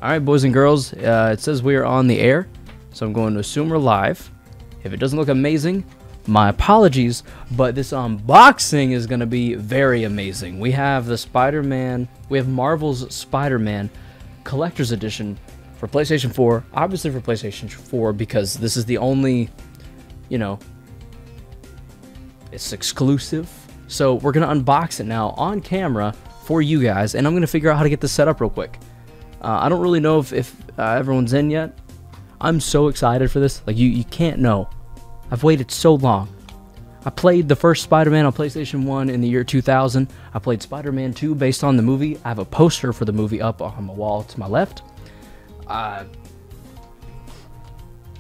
Alright, boys and girls, it says we are on the air, so I'm going to assume we're live. If it doesn't look amazing, my apologies, but this unboxing is going to be very amazing. We have the Marvel's Spider-Man Collector's Edition for PlayStation 4, obviously for PlayStation 4 because this is the only, it's exclusive. So we're going to unbox it now on camera for you guys, and I'm going to figure out how to get this set up real quick. I don't really know if everyone's in yet. I'm so excited for this. Like, you can't know. I've waited so long. I played the first Spider-Man on PlayStation 1 in the year 2000. I played Spider-Man 2 based on the movie. I have a poster for the movie up on the wall to my left. I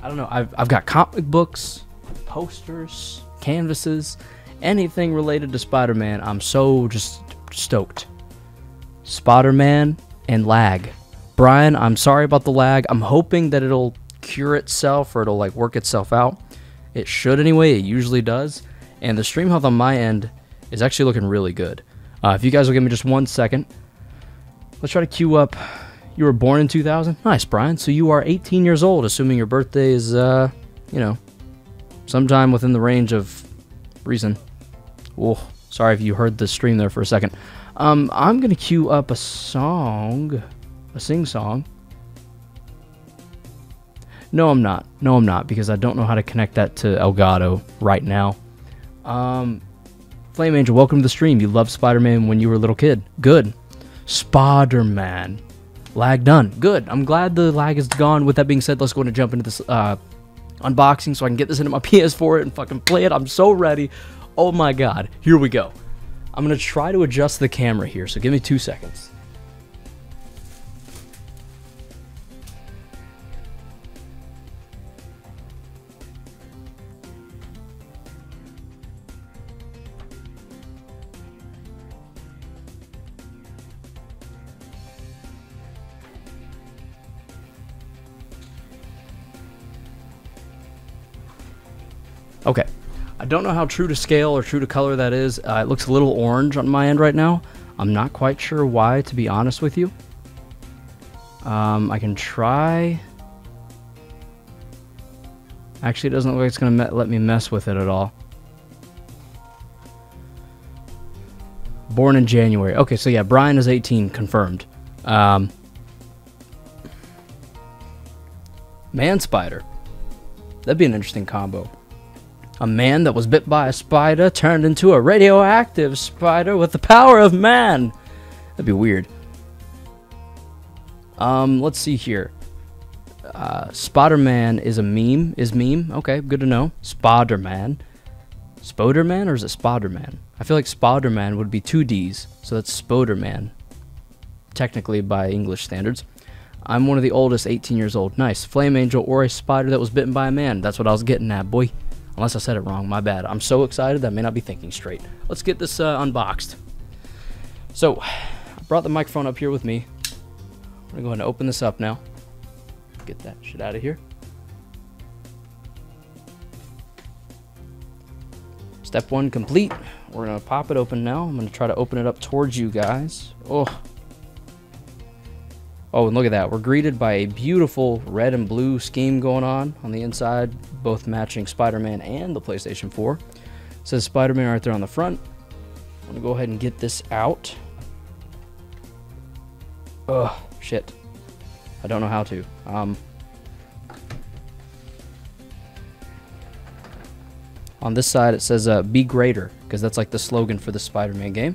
don't know. I've got comic books, posters, canvases, anything related to Spider-Man. I'm so just stoked. Spider-Man and lag. Brian, I'm sorry about the lag. I'm hoping that it'll cure itself or it'll like work itself out. It should anyway. It usually does. And the stream health on my end is actually looking really good. If you guys will give me just 1 second, let's try to queue up. You were born in 2000? Nice, Brian. So you are 18 years old, assuming your birthday is, sometime within the range of reason. Oh, sorry if you heard the stream there for a second. I'm going to queue up a song. A sing-song. No, I'm not. No, I'm not, because I don't know how to connect that to Elgato right now. Flame Angel, welcome to the stream. You loved Spider-Man when you were a little kid. Good. Spider-Man. Lag done. Good. I'm glad the lag is gone. With that being said, let's go and jump into this unboxing so I can get this into my PS4 and fucking play it. I'm so ready. Oh my god. Here we go. I'm going to try to adjust the camera here, so give me 2 seconds. Okay, I don't know how true to scale or true to color that is. It looks a little orange on my end right now. I'm not quite sure why, to be honest with you. I can try. Actually, it doesn't look like it's going to let me mess with it at all. Born in January. Okay, so yeah, Brian is 18, confirmed. Man Spider. That'd be an interesting combo. A man that was bit by a spider turned into a radioactive spider with the power of man. That'd be weird. Let's see here. Spider-Man is a meme. Is meme. Okay, good to know. Spider-Man. Spoderman, or is it Spider-Man? I feel like Spider-Man would be 2 Ds, so that's Spoderman. Technically, by English standards. I'm one of the oldest, 18 years old. Nice. Flame Angel or a spider that was bitten by a man. That's what I was getting at, boy. Unless I said it wrong, my bad. I'm so excited that I may not be thinking straight. Let's get this unboxed. So, I brought the microphone up here with me. I'm going to go ahead and open this up now. Get that shit out of here. Step 1 complete. We're going to pop it open now. I'm going to try to open it up towards you guys. Oh, and look at that. We're greeted by a beautiful red and blue scheme going on the inside, both matching Spider-Man and the PlayStation 4. It says Spider-Man right there on the front. I'm going to go ahead and get this out. Ugh, shit. I don't know how to. On this side, it says, be greater, because that's like the slogan for the Spider-Man game.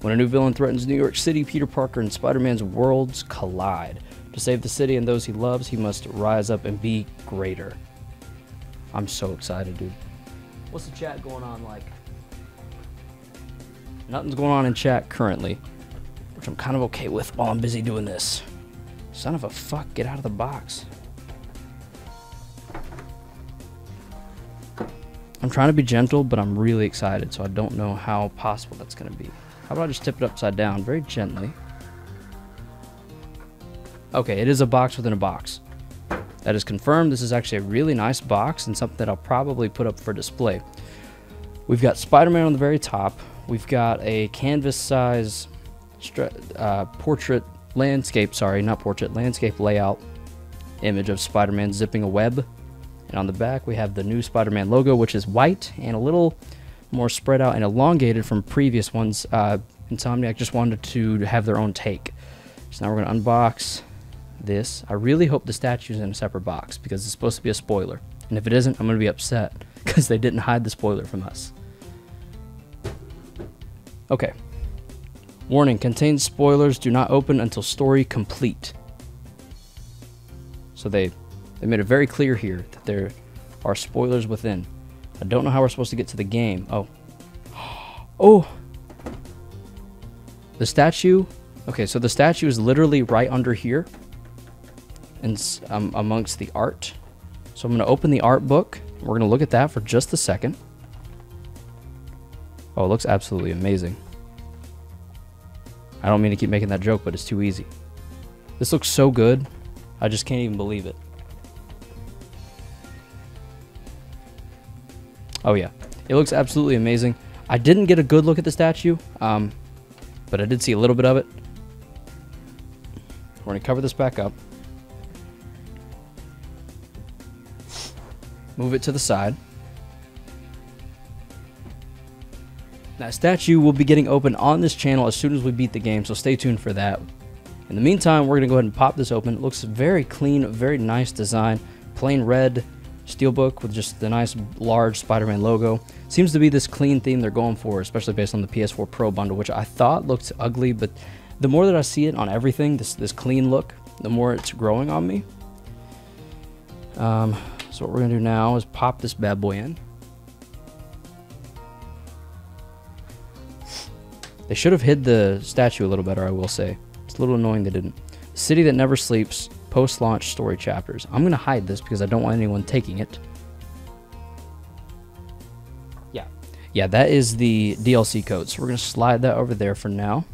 When a new villain threatens New York City, Peter Parker and Spider-Man's worlds collide. To save the city and those he loves, he must rise up and be greater. I'm so excited, dude. What's the chat going on like? Nothing's going on in chat currently, which I'm kind of okay with while I'm busy doing this. Son of a fuck, get out of the box. I'm trying to be gentle, but I'm really excited, so I don't know how possible that's going to be. How about I just tip it upside down very gently? Okay, it is a box within a box. That is confirmed. This is actually a really nice box and something that I'll probably put up for display. We've got Spider-Man on the very top. We've got a canvas size portrait landscape, sorry, not portrait, landscape layout image of Spider-Man zipping a web. And on the back, we have the new Spider-Man logo, which is white and a little more spread out and elongated from previous ones. Insomniac just wanted to have their own take. So now we're going to unbox this. I really hope the statue's in a separate box because it's supposed to be a spoiler. And if it isn't, I'm going to be upset because they didn't hide the spoiler from us. Okay. Warning, contains spoilers. Do not open until story complete. So they made it very clear here that there are spoilers within. I don't know how we're supposed to get to the game. Oh. Oh! The statue. Okay, so the statue is literally right under here. And amongst the art. So I'm going to open the art book. We're going to look at that for just a second. Oh, it looks absolutely amazing. I don't mean to keep making that joke, but it's too easy. This looks so good. I just can't even believe it. Oh yeah, it looks absolutely amazing. I didn't get a good look at the statue, but I did see a little bit of it. We're going to cover this back up. Move it to the side. That statue will be getting open on this channel as soon as we beat the game, so stay tuned for that. In the meantime, we're going to go ahead and pop this open. It looks very clean, very nice design. Plain red steelbook with just the nice large Spider-Man logo. Seems to be this clean theme they're going for, especially based on the PS4 Pro bundle, which I thought looked ugly, but the more that I see it on everything, this clean look, the more it's growing on me. So what we're going to do now is pop this bad boy in. They should have hid the statue a little better, I will say. It's a little annoying they didn't. City That Never Sleeps, post-launch story chapters. I'm going to hide this because I don't want anyone taking it. Yeah, that is the DLC code. So we're going to slide that over there for now.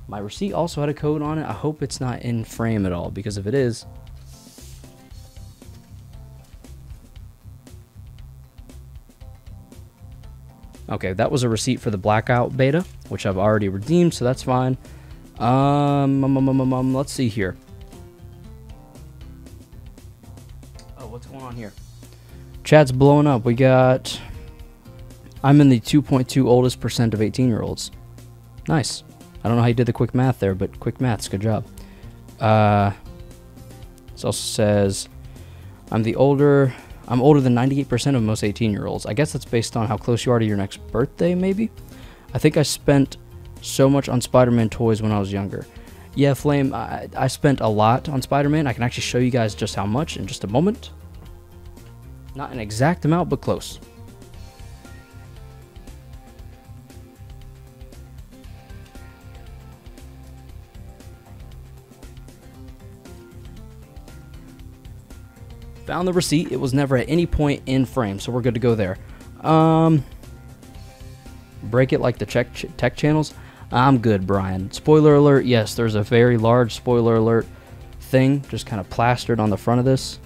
My receipt also had a code on it. I hope it's not in frame at all, because if it is... Okay, that was a receipt for the Blackout beta, which I've already redeemed, so that's fine. Let's see here. Oh, what's going on here? Chat's blowing up. We got... I'm in the 2.2 oldest percent of 18-year-olds. Nice. I don't know how you did the quick math there, but quick maths, good job. This also says, I'm older than 98% of most 18-year-olds. I guess that's based on how close you are to your next birthday, maybe? I think I spent so much on Spider-Man toys when I was younger. Yeah, Flame, I spent a lot on Spider-Man. I can actually show you guys just how much in just a moment. Not an exact amount, but close. Found the receipt. It was never at any point in frame, so we're good to go there. Break it like the tech channels. I'm good, Brian. Spoiler alert. Yes, there's a very large spoiler alert thing just kind of plastered on the front of this.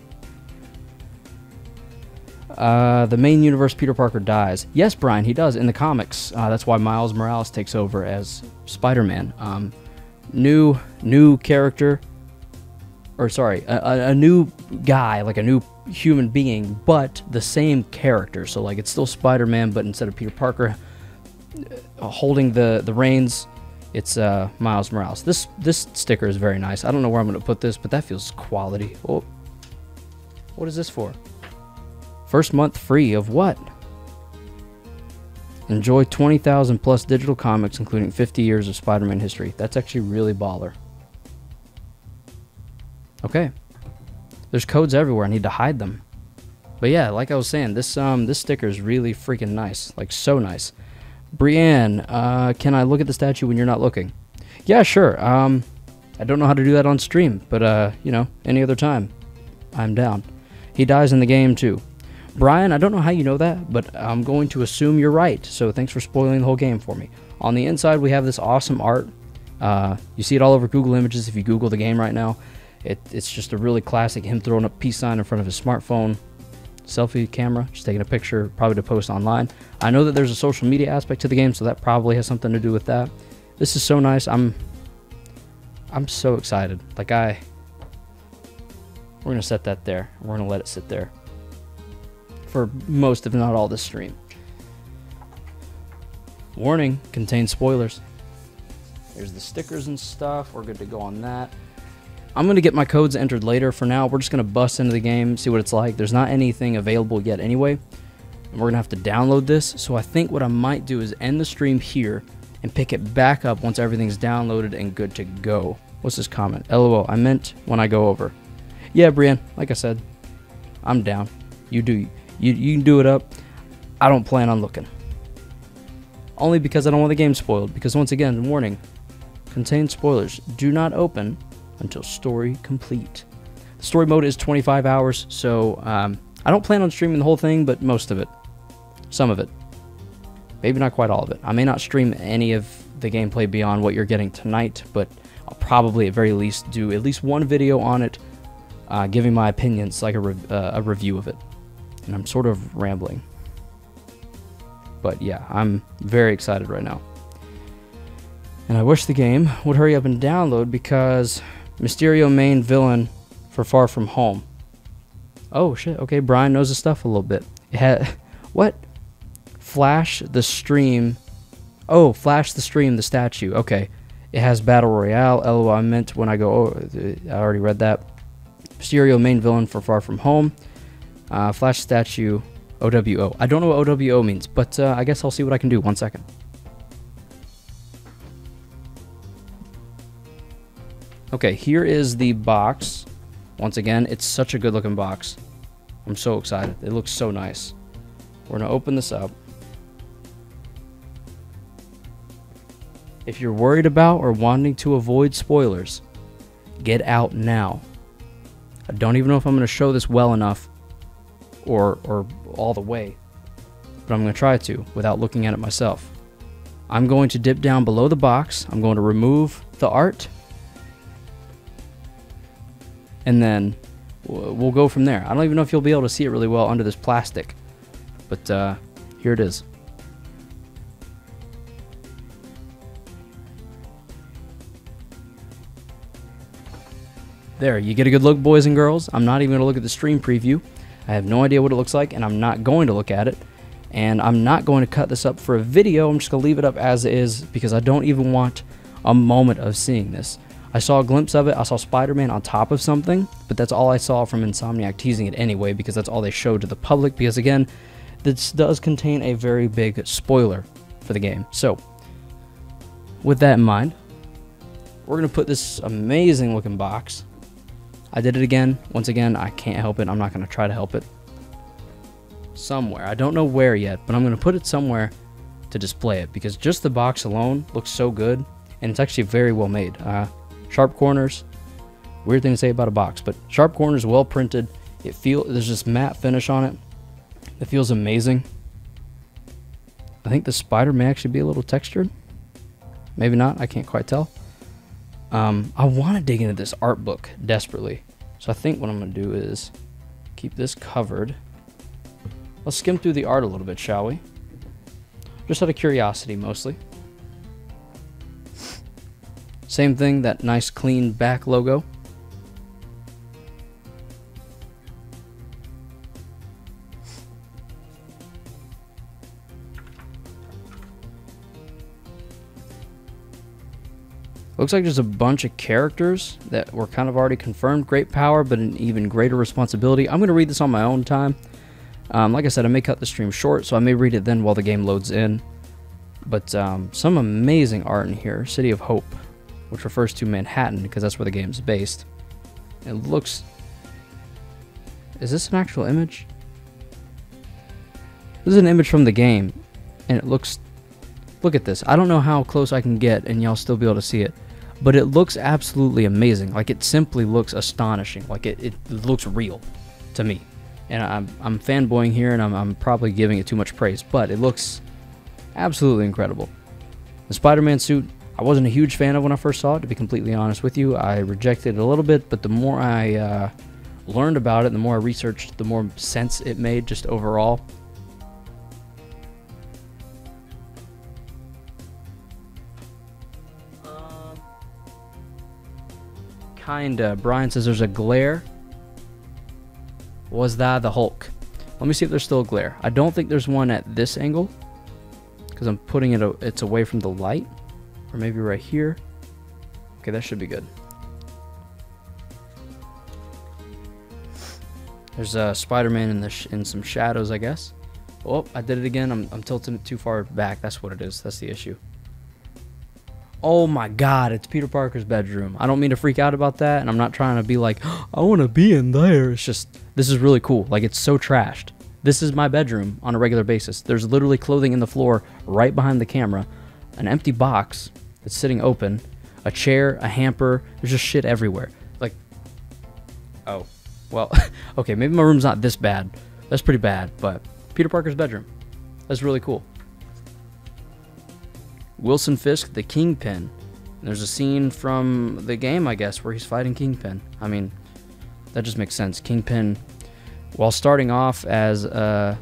The main universe, Peter Parker dies. Yes, Brian, he does in the comics. That's why Miles Morales takes over as Spider-Man. New character. Or sorry, a new guy, like a new human being, but the same character. So like it's still Spider-Man, but instead of Peter Parker holding the reins, it's Miles Morales. This sticker is very nice. I don't know where I'm going to put this, but that feels quality. Oh, what is this for? First month free of what? Enjoy 20,000 plus digital comics, including 50 years of Spider-Man history. That's actually really baller. Okay, there's codes everywhere. I need to hide them. But yeah, like I was saying, this sticker is really freaking nice, like so nice. Brienne, can I look at the statue when you're not looking? Yeah, sure. I don't know how to do that on stream, but you know, any other time, I'm down. He dies in the game too. Brian, I don't know how you know that, but I'm going to assume you're right. So thanks for spoiling the whole game for me. On the inside, we have this awesome art. You see it all over Google Images if you Google the game right now. It's just a really classic, him throwing a peace sign in front of his smartphone, selfie camera, just taking a picture, probably to post online. I know that there's a social media aspect to the game, so that probably has something to do with that. This is so nice. I'm I'm so excited. Like we're gonna set that there. We're gonna let it sit there for most, if not all, this stream. Warning, contains spoilers. There's the stickers and stuff. We're good to go on that. I'm gonna get my codes entered later. For now, we're just gonna bust into the game, see what it's like. There's not anything available yet anyway, and we're gonna have to download this. So I think what I might do is end the stream here and pick it back up once everything's downloaded and good to go. What's this comment? LOL, I meant when I go over. Yeah, Brienne, like I said, I'm down. You can do it up. I don't plan on looking. Only because I don't want the game spoiled. Because once again, warning, contains spoilers. Do not open until story complete. The story mode is 25 hours, so I don't plan on streaming the whole thing, but most of it. Some of it. Maybe not quite all of it. I may not stream any of the gameplay beyond what you're getting tonight, but I'll probably at very least do at least one video on it, giving my opinions, like a review of it. And I'm sort of rambling. But yeah, I'm very excited right now. And I wish the game would hurry up and download because Mysterio main villain for Far From Home. Oh shit, okay, Brian knows his stuff a little bit. It had, what? Flash the stream. Oh, Flash the stream, the statue. Okay. It has Battle Royale. LOL, I meant when I go, oh, I already read that. Mysterio main villain for Far From Home. Flash statue. OWO. I don't know what OWO means, but I guess I'll see what I can do. 1 second. Okay, here is the box. Once again, it's such a good looking box. I'm so excited. It looks so nice. We're going to open this up. If you're worried about or wanting to avoid spoilers, get out now. I don't even know if I'm going to show this well enough or all the way, but I'm going to try to without looking at it myself. I'm going to dip down below the box. I'm going to remove the art, and then we'll go from there. I don't even know if you'll be able to see it really well under this plastic, but here it is. There, you get a good look, boys and girls. I'm not even going to look at the stream preview. I have no idea what it looks like, and I'm not going to look at it. And I'm not going to cut this up for a video. I'm just going to leave it up as is because I don't even want a moment of seeing this. I saw a glimpse of it. I saw Spider-Man on top of something, but that's all I saw from Insomniac teasing it anyway because that's all they showed to the public because, again, this does contain a very big spoiler for the game. So, with that in mind, we're going to put this amazing looking box. I did it again. Once again, I can't help it. I'm not going to try to help it. Somewhere. I don't know where yet, but I'm going to put it somewhere to display it because just the box alone looks so good, and it's actually very well made. Sharp corners. Weird thing to say about a box, but sharp corners, well printed. There's this matte finish on it. It feels amazing. I think the spider may actually be a little textured. Maybe not. I can't quite tell. I want to dig into this art book desperately. So I think what I'm going to do is keep this covered. Let's skim through the art a little bit, shall we? Just out of curiosity, mostly. Same thing, that nice clean back logo. Looks like there's a bunch of characters that were kind of already confirmed. Great power, but an even greater responsibility. I'm going to read this on my own time. Like I said, I may cut the stream short, so I may read it then while the game loads in. But some amazing art in here. City of Hope, which refers to Manhattan, because that's where the game's based. It looks... Is this an actual image? This is an image from the game, and it looks... Look at this. I don't know how close I can get, and y'all still be able to see it. But it looks absolutely amazing. Like, it simply looks astonishing. Like, it looks real to me. And I'm fanboying here, and I'm probably giving it too much praise. But it looks absolutely incredible. The Spider-Man suit, I wasn't a huge fan of when I first saw it, to be completely honest with you. I rejected it a little bit, but the more I learned about it, the more I researched, the more sense it made just overall. Kinda. Brian says there's a glare. Was that the Hulk? Let me see if there's still a glare. I don't think there's one at this angle, because I'm putting it, it's away from the light. Or maybe right here. Okay, that should be good. There's Spider-Man in some shadows, I guess. Oh, I did it again. I'm tilting it too far back. That's what it is. That's the issue. Oh my god, it's Peter Parker's bedroom. I don't mean to freak out about that, and I'm not trying to be like, oh, I want to be in there. It's just, this is really cool. Like, it's so trashed. This is my bedroom on a regular basis. There's literally clothing in the floor right behind the camera, an empty box that's sitting open, a chair, a hamper. There's just shit everywhere. Like, oh, well, okay, maybe my room's not this bad. That's pretty bad, but Peter Parker's bedroom. That's really cool. Wilson Fisk, the Kingpin. There's a scene from the game, I guess, where he's fighting Kingpin. I mean, that just makes sense. Kingpin, while starting off as I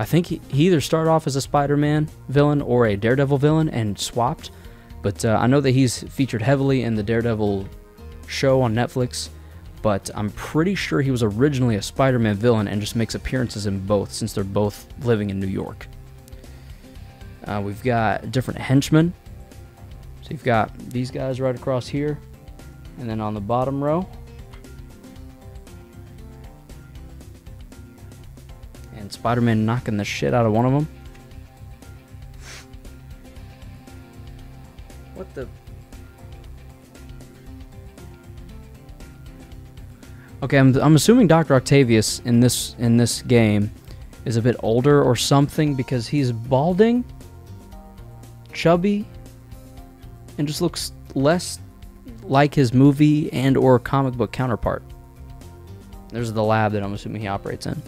think he either started off as a Spider-Man villain or a Daredevil villain and swapped. But I know that he's featured heavily in the Daredevil show on Netflix. But I'm pretty sure he was originally a Spider-Man villain and just makes appearances in both, since they're both living in New York. We've got different henchmen. So you've got these guys right across here. And then on the bottom row. And Spider-Man knocking the shit out of one of them. What the... Okay, I'm assuming Dr. Octavius in this game is a bit older or something, because he's balding, chubby, and just looks less like his movie and or comic book counterpart. There's the lab that I'm assuming he operates in.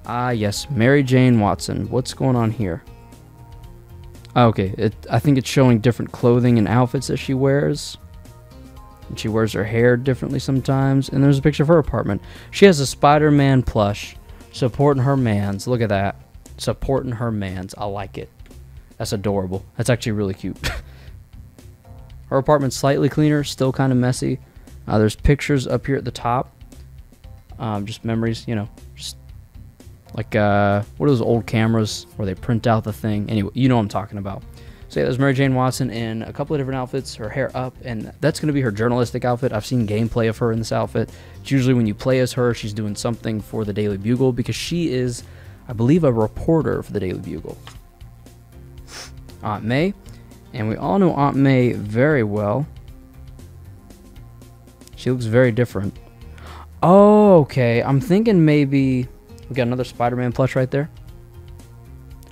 Ah, yes, Mary Jane Watson. What's going on here? Okay, I think it's showing different clothing and outfits that she wears. And she wears her hair differently sometimes. And there's a picture of her apartment. She has a Spider-Man plush supporting her mans. Look at that. Supporting her mans. I like it. That's adorable. That's actually really cute. Her apartment's slightly cleaner, still kind of messy. There's pictures up here at the top. Just memories, you know. Just like, what are those old cameras where they print out the thing? Anyway, you know what I'm talking about. So yeah, there's Mary Jane Watson in a couple of different outfits, her hair up, and that's going to be her journalistic outfit. I've seen gameplay of her in this outfit. It's usually when you play as her, she's doing something for the Daily Bugle, because she is, I believe, a reporter for the Daily Bugle. Aunt May, and we all know Aunt May very well. She looks very different. Oh, okay. I'm thinking maybe we got another Spider-Man plush right there.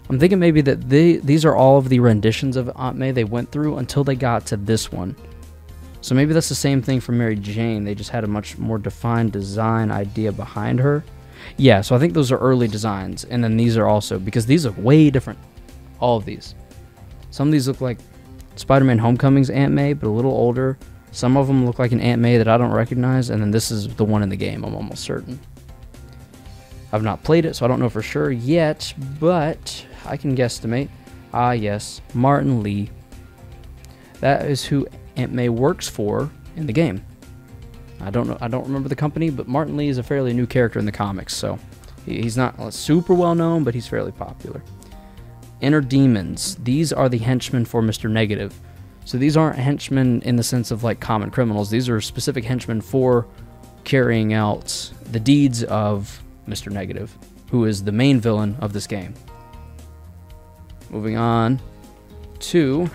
I'm thinking maybe that these are all of the renditions of Aunt May they went through until they got to this one. So maybe that's the same thing for Mary Jane. They just had a much more defined design idea behind her. Yeah, so I think those are early designs. And then these are also, because these are way different. All of these. Some of these look like Spider-Man Homecoming's Aunt May, but a little older. Some of them look like an Aunt May that I don't recognize. And then this is the one in the game, I'm almost certain. I've not played it, so I don't know for sure yet, but I can guesstimate. Ah, yes, Martin Lee. That is who Aunt May works for in the game. I don't know. I don't remember the company, but Martin Lee is a fairly new character in the comics, so he's not super well known, but he's fairly popular. Inner Demons. These are the henchmen for Mr. Negative. So these aren't henchmen in the sense of like common criminals. These are specific henchmen for carrying out the deeds of Mr. Negative, who is the main villain of this game. Moving on to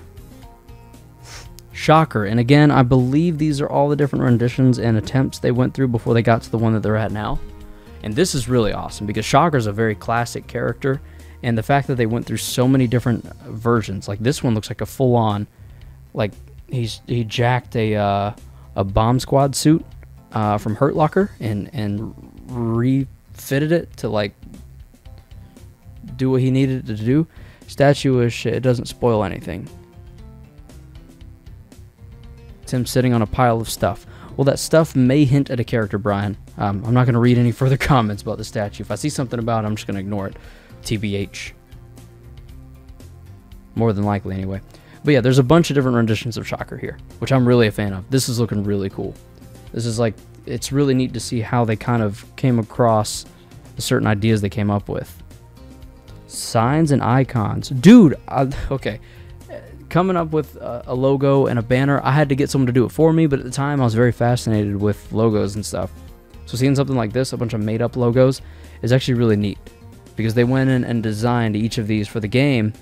Shocker. And again, I believe these are all the different renditions and attempts they went through before they got to the one that they're at now. And this is really awesome because Shocker is a very classic character. And the fact that they went through so many different versions, like this one looks like a full-on, like he jacked a bomb squad suit from Hurt Locker and refitted it to like do what he needed it to do. Statuish, it doesn't spoil anything. It's him sitting on a pile of stuff. Well, that stuff may hint at a character, Brian. I'm not going to read any further comments about the statue. If I see something about it, I'm just going to ignore it. TBH. more than likely anyway. But yeah, there's a bunch of different renditions of Shocker here, which I'm really a fan of. This is looking really cool. This is like, it's really neat to see how they kind of came across the certain ideas they came up with. Signs and icons. Dude, okay. Coming up with a logo and a banner, I had to get someone to do it for me, but at the time I was very fascinated with logos and stuff. So seeing something like this, a bunch of made up logos, is actually really neat. Because they went in and designed each of these for the game,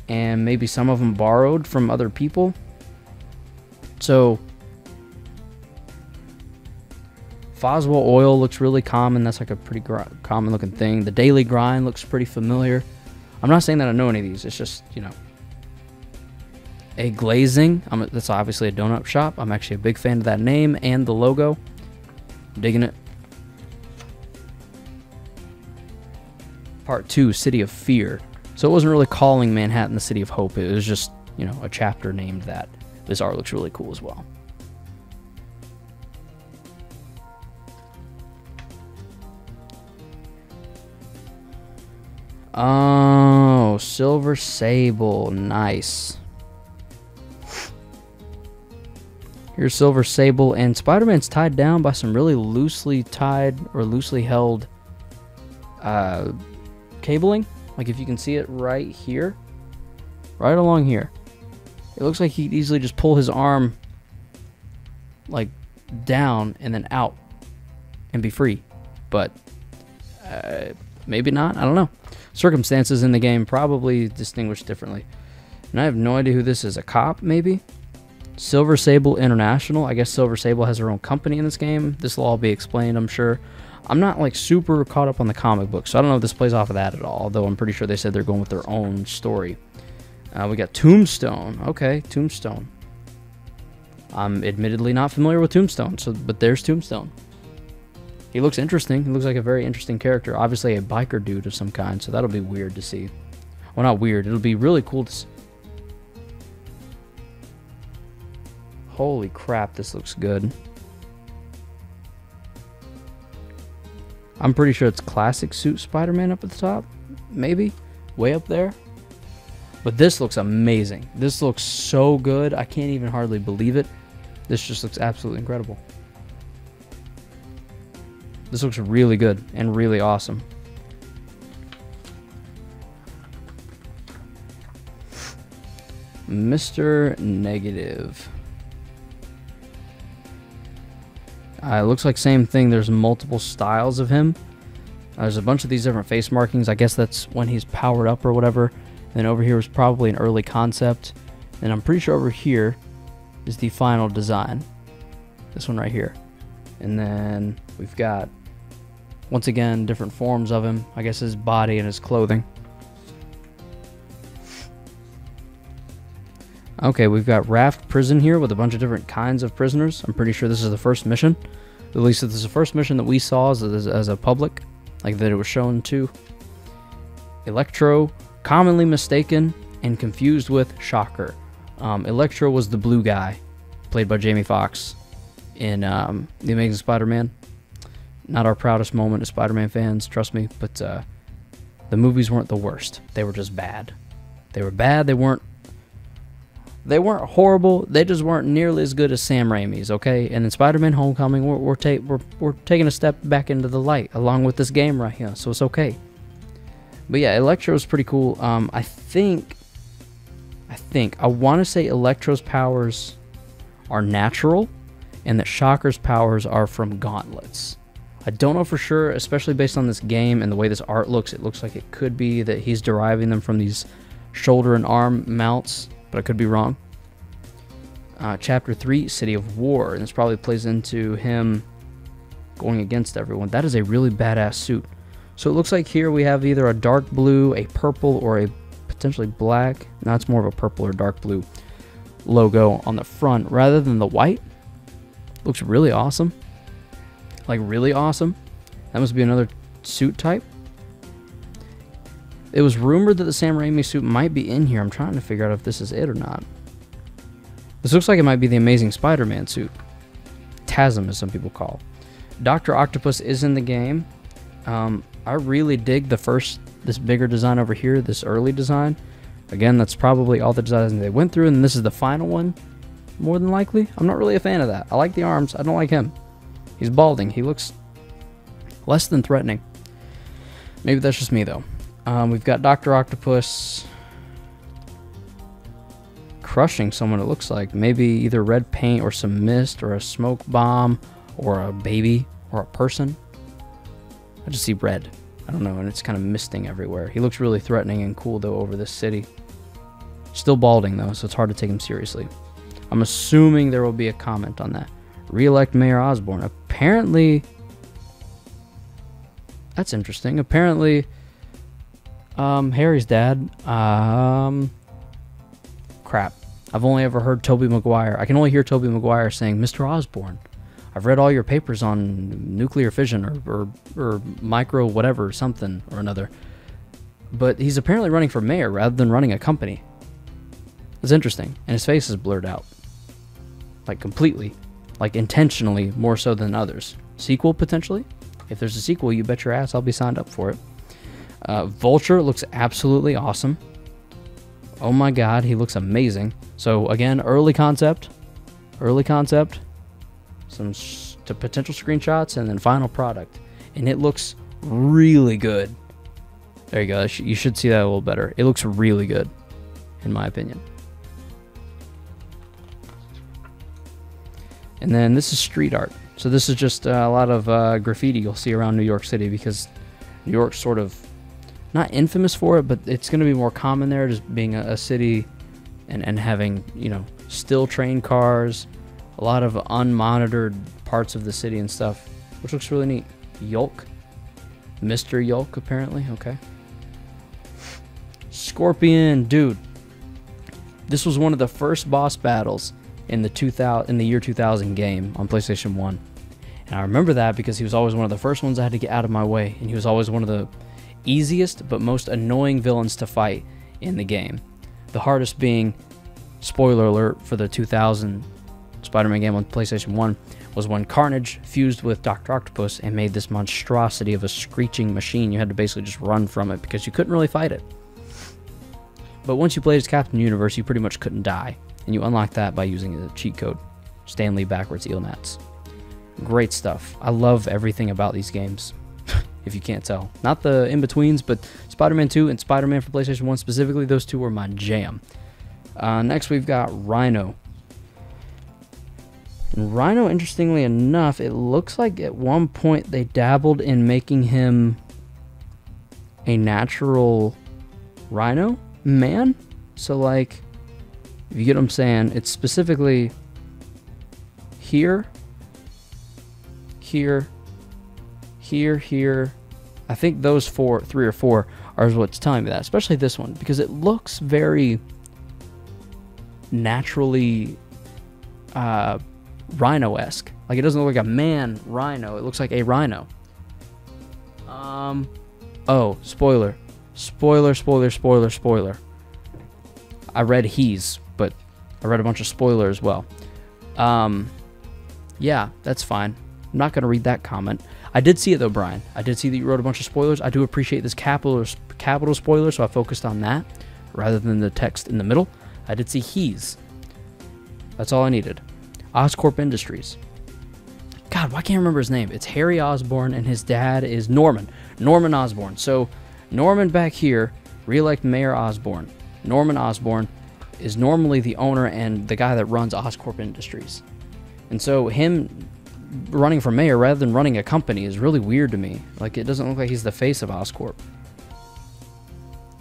and maybe some of them borrowed from other people. So Foswell oil looks really common. That's like a pretty common looking thing. The Daily Grind looks pretty familiar. I'm not saying that I know any of these. It's just, you know. A Glazing. That's obviously a donut shop. I'm actually a big fan of that name and the logo. I'm digging it. Part 2, City of Fear. So it wasn't really calling Manhattan the City of Hope. It was just, you know, a chapter named that. This art looks really cool as well. Oh, Silver Sable. Nice. Here's Silver Sable, and Spider-Man's tied down by some really loosely tied or loosely held cabling. Like if you can see it right here, right along here. It looks like he could easily just pull his arm like down and then out and be free. But maybe not, I don't know. Circumstances in the game probably distinguished differently. And I have no idea who this is, a cop maybe? Silver Sable International. I guess Silver Sable has their own company in this game. This will all be explained, I'm sure. I'm not like super caught up on the comic book, so I don't know if this plays off of that at all, although I'm pretty sure they said they're going with their own story. We got Tombstone. Okay, Tombstone. I'm admittedly not familiar with Tombstone, but there's Tombstone. He looks interesting. He looks like a very interesting character. Obviously a biker dude of some kind, so that'll be weird to see. Well, not weird. It'll be really cool to see. Holy crap, this looks good. I'm pretty sure it's classic suit Spider-Man up at the top. Maybe. Way up there. But this looks amazing. This looks so good. I can't even hardly believe it. This just looks absolutely incredible. This looks really good and really awesome. Mr. Negative. It looks like same thing. There's multiple styles of him. There's a bunch of these different face markings. I guess that's when he's powered up or whatever. And then over here is probably an early concept. And I'm pretty sure over here is the final design. This one right here. And then we've got, once again, different forms of him. I guess his body and his clothing. Okay, we've got Raft Prison here with a bunch of different kinds of prisoners. I'm pretty sure this is the first mission. At least this is the first mission that we saw as a public, like that it was shown to. Electro, commonly mistaken and confused with Shocker. Electro was the blue guy, played by Jamie Foxx in The Amazing Spider-Man. Not our proudest moment as Spider-Man fans, trust me, but the movies weren't the worst. They were just bad. They were bad, they weren't horrible. They just weren't nearly as good as Sam Raimi's, okay? And in Spider-Man Homecoming, we're taking a step back into the light along with this game right here, so it's okay. But yeah, Electro's pretty cool. I want to say Electro's powers are natural, and that Shocker's powers are from gauntlets. I don't know for sure, especially based on this game and the way this art looks. It looks like it could be that he's deriving them from these shoulder and arm mounts, but I could be wrong. Chapter 3, City of War, and this probably plays into him going against everyone. That is a really badass suit. So it looks like here we have either a dark blue, a purple, or a potentially black. No, it's more of a purple or dark blue logo on the front rather than the white. Looks really awesome. Like really awesome. That must be another suit type. It was rumored that the Sam Raimi suit might be in here. I'm trying to figure out if this is it or not. This looks like it might be the Amazing Spider-Man suit. TASM, as some people call. Dr. Octopus is in the game. I really dig this bigger design over here, this early design. Again, that's probably all the designs they went through, and this is the final one, more than likely. I'm not really a fan of that. I like the arms. I don't like him. He's balding. He looks less than threatening. Maybe that's just me, though. We've got Dr. Octopus crushing someone, it looks like. Maybe either red paint or some mist or a smoke bomb or a baby or a person. I just see red. I don't know, and it's kind of misting everywhere. He looks really threatening and cool, though, over this city. Still balding, though, so it's hard to take him seriously. I'm assuming there will be a comment on that. Re-elect Mayor Osborn. Apparently... That's interesting. Apparently, Harry's dad... Crap. I've only ever heard Tobey Maguire. I can only hear Tobey Maguire saying, Mr. Osborn, I've read all your papers on nuclear fission or micro whatever, something or another. But he's apparently running for mayor rather than running a company. It's interesting. And his face is blurred out. Like completely. Like intentionally more so than others. Sequel potentially? If there's a sequel, you bet your ass I'll be signed up for it. Vulture looks absolutely awesome. Oh my god, he looks amazing. So again, early concept, some potential screenshots, and then final product. And it looks really good. There you go, you should see that a little better. It looks really good, in my opinion. And then this is street art. So this is just a lot of graffiti you'll see around New York City, because New York's sort of not infamous for it, but it's going to be more common there, just being a city and having, you know, still train cars, a lot of unmonitored parts of the city and stuff, which looks really neat. Yolk. Mr. Yolk, apparently. Okay. Scorpion. Dude. This was one of the first boss battles in the year 2000 game on PlayStation 1. And I remember that because he was always one of the first ones I had to get out of my way, and he was always one of the easiest but most annoying villains to fight in the game. The hardest being, spoiler alert for the 2000 Spider-Man game on PlayStation 1, was when Carnage fused with Dr. Octopus and made this monstrosity of a screeching machine. You had to basically just run from it because you couldn't really fight it. But once you played as Captain Universe, you pretty much couldn't die, and you unlock that by using the cheat code Stanley backwards eel mats. Great stuff. I love everything about these games. If you can't tell. Not the in-betweens, but Spider-Man 2 and Spider-Man for PlayStation 1 specifically, those two were my jam. Next we've got Rhino. And Rhino, interestingly enough, it looks like at one point they dabbled in making him a natural Rhino man. So like, if you get what I'm saying, it's specifically here, here, here. I think those three or four are what's telling me that, especially this one, because it looks very naturally rhino-esque. Like, it doesn't look like a man rhino, it looks like a rhino. Oh, spoiler. Spoiler. I read he's, but I read a bunch of spoiler as well. Yeah, that's fine. I'm not going to read that comment. I did see it though, Brian. I did see that you wrote a bunch of spoilers. I do appreciate this capital spoiler, so I focused on that rather than the text in the middle. I did see he's. That's all I needed. Oscorp Industries. God, why can't I remember his name? It's Harry Osborn, and his dad is Norman. Norman Osborn. So, Norman back here, re-elect Mayor Osborn. Norman Osborn is normally the owner and the guy that runs Oscorp Industries. And so, him running for mayor rather than running a company is really weird to me. Like, it doesn't look like he's the face of Oscorp.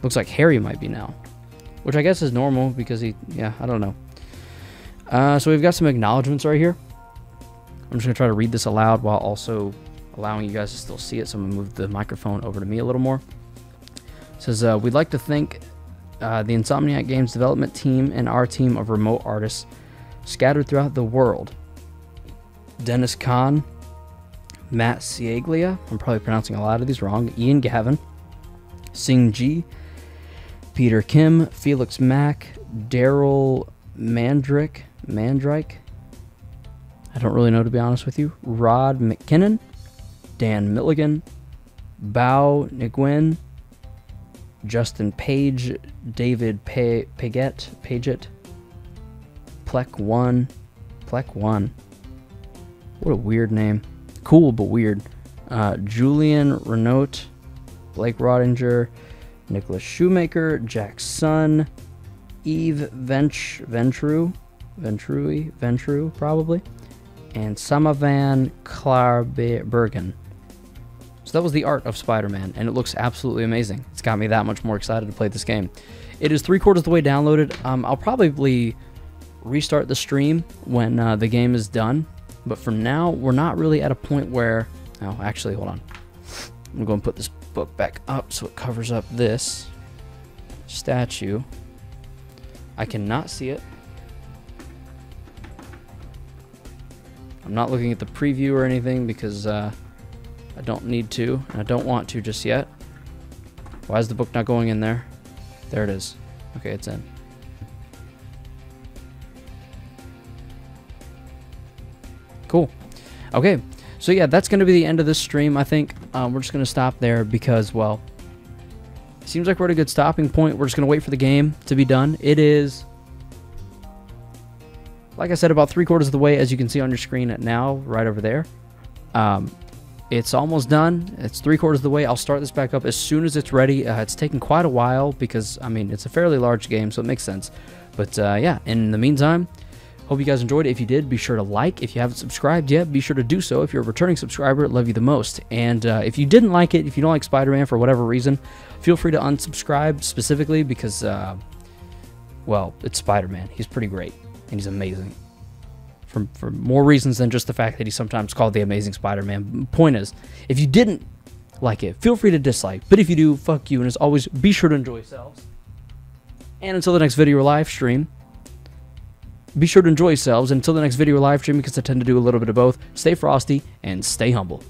Looks like Harry might be now. Which I guess is normal because I don't know. So we've got some acknowledgements right here. I'm just going to try to read this aloud while also allowing you guys to still see it. So I'm going to move the microphone over to me a little more. It says, we'd like to thank the Insomniac Games development team and our team of remote artists scattered throughout the world. Dennis Kahn, Matt Sieglia, I'm probably pronouncing a lot of these wrong, Ian Gavin, Sing Ji, Peter Kim, Felix Mack, Daryl Mandrike, I don't really know, to be honest with you, Rod McKinnon, Dan Milligan, Bao Nguyen, Justin Page, David Paget, Plek One. What a weird name. Cool, but weird. Julian Renault, Blake Rodinger, Nicholas Shoemaker, Jack Sun, Eve Ventru, probably, and Samavan Klarbergen. So that was the art of Spider-Man, and it looks absolutely amazing. It's got me that much more excited to play this game. It is 3/4 of the way downloaded. I'll probably restart the stream when the game is done, but for now, we're not really at a point where... Oh, actually, hold on. I'm going to put this book back up so it covers up this statue. I cannot see it. I'm not looking at the preview or anything because I don't need to, and I don't want to just yet. Why is the book not going in there? There it is. Okay, it's in. Cool. Okay, so yeah, that's going to be the end of this stream, I think. We're just going to stop there because, well, it seems like we're at a good stopping point. We're just going to wait for the game to be done. It is, like I said, about 3/4 of the way, as you can see on your screen now, right over there. It's almost done. It's 3/4 of the way. I'll start this back up as soon as it's ready. It's taken quite a while because, I mean, it's a fairly large game, so it makes sense. But yeah, in the meantime, hope you guys enjoyed it. If you did, be sure to like. If you haven't subscribed yet, be sure to do so. If you're a returning subscriber, love you the most. And if you didn't like it, if you don't like Spider-Man for whatever reason, feel free to unsubscribe specifically because, well, it's Spider-Man. He's pretty great, and he's amazing. For more reasons than just the fact that he's sometimes called the Amazing Spider-Man. Point is, if you didn't like it, feel free to dislike. But if you do, fuck you. And as always, be sure to enjoy yourselves. And until the next video or live stream, be sure to enjoy yourselves. Until the next video or live stream, because I tend to do a little bit of both, stay frosty and stay humble.